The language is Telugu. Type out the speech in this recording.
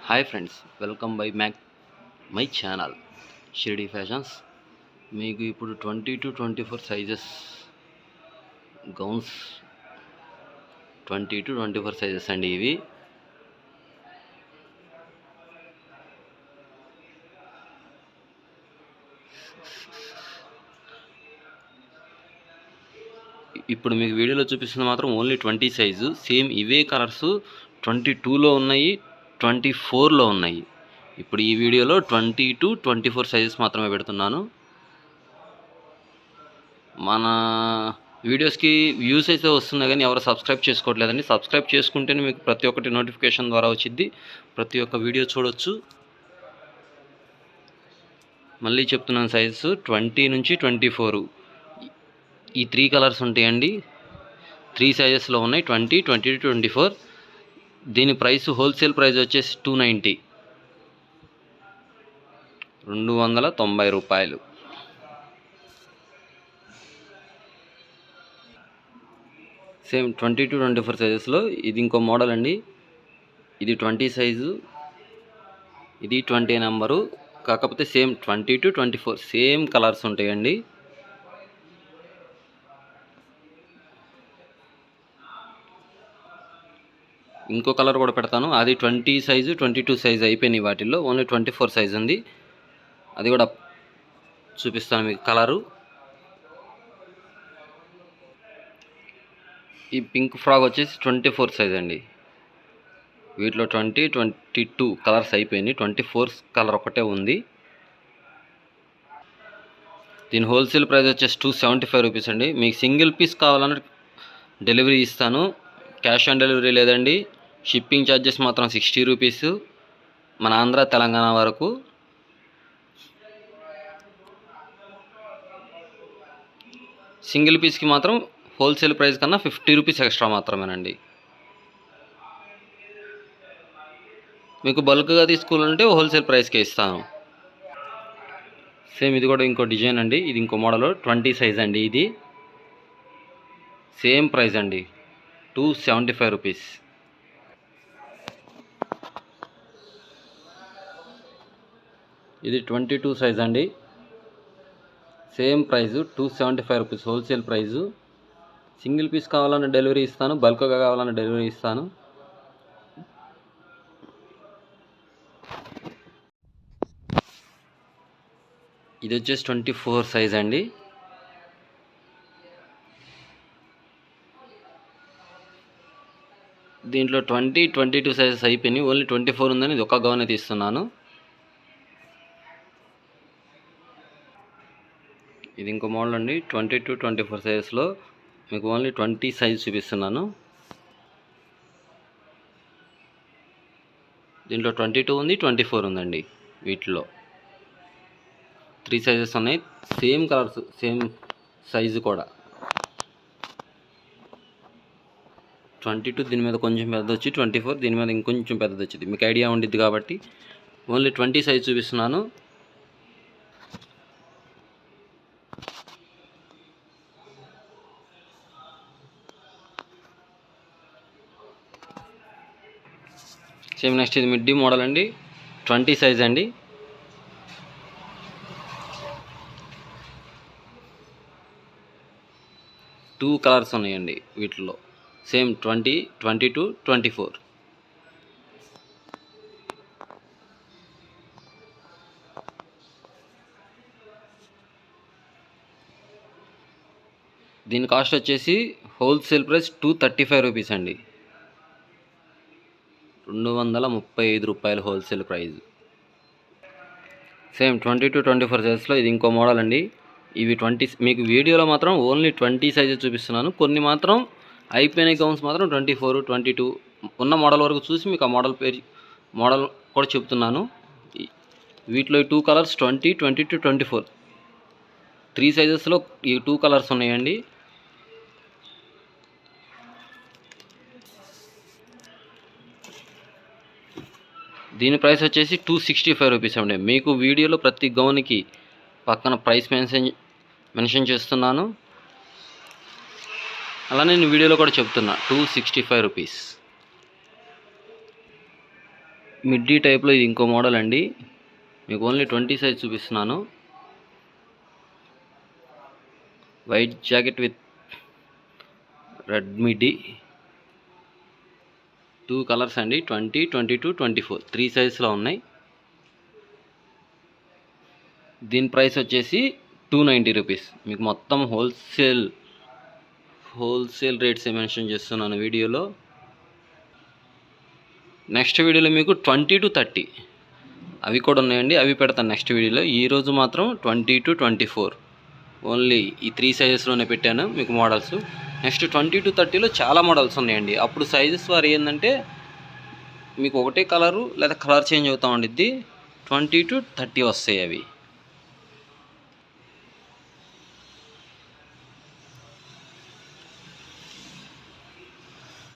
Hi friends, welcome by my channel Shirdi fashions. మీకు ఇప్పుడు 20-24 సైజెస్ గౌన్స్ 20-24 సైజెస్ అండి. ఇవి ఇప్పుడు మీకు వీడియోలో చూపిస్తుంది మాత్రం ఓన్లీ 20 సైజు. సేమ్ ఇవే కలర్స్ 22లో ఉన్నాయి, 24లో ఉన్నాయి. ఇప్పుడు ఈ వీడియోలో 20-24 సైజెస్ మాత్రమే పెడుతున్నాను. మన వీడియోస్కి వ్యూస్ అయితే వస్తున్నాయి కానీ ఎవరు సబ్స్క్రైబ్ చేసుకోవట్లేదండి. సబ్స్క్రైబ్ చేసుకుంటేనే మీకు ప్రతి ఒక్కటి నోటిఫికేషన్ ద్వారా వచ్చింది, ప్రతి ఒక్క వీడియో చూడొచ్చు. మళ్ళీ చెప్తున్నాను, సైజెస్ 20 నుంచి 24 ఈ 3 కలర్స్ ఉంటాయండి. 3 సైజెస్లో ఉన్నాయి, 20, 20-24. దీని ప్రైస్ హోల్సేల్ ప్రైస్ వచ్చేసి 290 రూపాయలు. సేమ్ 20-24 సైజెస్లో ఇది ఇంకో మోడల్ అండి. ఇది 20 సైజు, ఇది 20 నెంబరు. కాకపోతే సేమ్ 20-24 సేమ్ కలర్స్ ఉంటాయండి. ఇంకో కలర్ కూడా పెడతాను, అది 20 సైజు 22 సైజు అయిపోయినాయి. వాటిల్లో ఓన్లీ 24 సైజు ఉంది, అది కూడా చూపిస్తాను మీకు కలరు. ఈ పింక్ ఫ్రాక్ వచ్చేసి 24 సైజ్ అండి. వీటిలో 20-22 కలర్స్ అయిపోయినాయి, 24 కలర్ ఒకటే ఉంది. దీని హోల్సేల్ ప్రైస్ వచ్చేసి 275 రూపీస్ అండి. మీకు సింగిల్ పీస్ కావాలంటే డెలివరీ ఇస్తాను, క్యాష్ ఆన్ డెలివరీ లేదండి. షిప్పింగ్ ఛార్జెస్ మాత్రం 60 రూపీస్ మన ఆంధ్ర తెలంగాణ వరకు. సింగిల్ పీస్కి మాత్రం హోల్సేల్ ప్రైస్ కన్నా 50 రూపీస్ ఎక్స్ట్రా మాత్రమేనండి. మీకు బల్క్గా తీసుకోవాలంటే హోల్సేల్ ప్రైస్కే ఇస్తాను. సేమ్ ఇది కూడా ఇంకో డిజైన్ అండి, ఇది ఇంకో మోడల్ 20 సైజ్ అండి. ఇది సేమ్ ప్రైస్ అండి, 275 రూపీస్. ఇది 22 సైజ్ అండి, same price 275 rupees wholesale price. Single piece కావాలన్నా డెలివరీ ఇస్తాను, బల్క్గా కావాలన్నా డెలివరీ ఇస్తాను. ఇది వచ్చేసి 24 సైజ్ అండి. దీంట్లో 20-22 సైజెస్ అయిపోయినాయి, ఓన్లీ 24 ఉందని ఇది ఒక గౌన్ అయితే ఇస్తున్నాను. ఇది ఇంకో మోడల్ అండి, 20-24 సైజెస్లో మీకు ఓన్లీ 20 సైజ్ చూపిస్తున్నాను. దీంట్లో 22 ఉంది, 24 ఉందండి. వీటిలో 3 సైజెస్ ఉన్నాయి, సేమ్ కలర్స్ సేమ్ సైజు కూడా. 22 దీని మీద కొంచెం పెద్దది వచ్చి, 24 దీని మీద ఇంకొంచెం పెద్దది వచ్చింది. మీకు ఐడియా ఉండిద్ది కాబట్టి ఓన్లీ 20 సైజ్ చూపిస్తున్నాను. సేమ్ నెక్స్ట్ ఇది మిడ్డీ మోడల్ అండి, 20 సైజ్ అండి. టూ కలర్స్ ఉన్నాయండి వీటిలో, సేమ్ 20, 22, 24. దీని కాస్ట్ వచ్చేసి హోల్సేల్ ప్రైస్ 235 రూపీస్ అండి, 235 రూపాయలు హోల్సేల్ ప్రైస్. సేమ్ 20-24 సైజెస్లో ఇది ఇంకో మోడల్ అండి. ఇవి 20, మీకు వీడియోలో మాత్రం ఓన్లీ 20 సైజెస్ చూపిస్తున్నాను. కొన్ని మాత్రం అయిపోయిన గౌన్స్ మాత్రం 24, 22 ఉన్న మోడల్ వరకు చూసి మీకు ఆ మోడల్ కూడా చెప్తున్నాను. వీటిలో ఈ 2 కలర్స్ 20, 22-24 3 సైజెస్లో ఈ 2 కలర్స్ ఉన్నాయండి. దీని ప్రైస్ వచ్చేసి 265 రూపీస్ అండి. మీకు వీడియోలో ప్రతి గౌన్కి పక్కన ప్రైస్ మెన్షన్ చేస్తున్నాను, అలానే నేను వీడియోలో కూడా చెప్తున్నా 265 రూపీస్. మిడ్డీ టైప్లో ఇది ఇంకో మోడల్ అండి. మీకు ఓన్లీ 20 సైజ్ చూపిస్తున్నాను. White jacket with red middy, 2 colours అండి, 20, 22, 24 3 సైజ్లో ఉన్నాయి. దీని ప్రైస్ వచ్చేసి 290 రూపీస్. మీకు మొత్తం హోల్సేల్ రేట్స్ మెన్షన్ చేస్తున్నాను వీడియోలో. నెక్స్ట్ వీడియోలో మీకు 20 to 30 అవి కూడా ఉన్నాయండి, అవి పెడతాను నెక్స్ట్ వీడియోలో. ఈరోజు మాత్రం 20 to 24 ఓన్లీ ఈ 3 సైజెస్లోనే పెట్టాను మీకు మోడల్స్. నెక్స్ట్ 20 to 30లో చాలా మోడల్స్ ఉన్నాయండి. అప్పుడు సైజెస్ వారు ఏంటంటే మీకు ఒకటే కలరు లేదా కలర్ చేంజ్ అవుతూ ఉండిద్ది. 20 to 30 వస్తాయి అవి.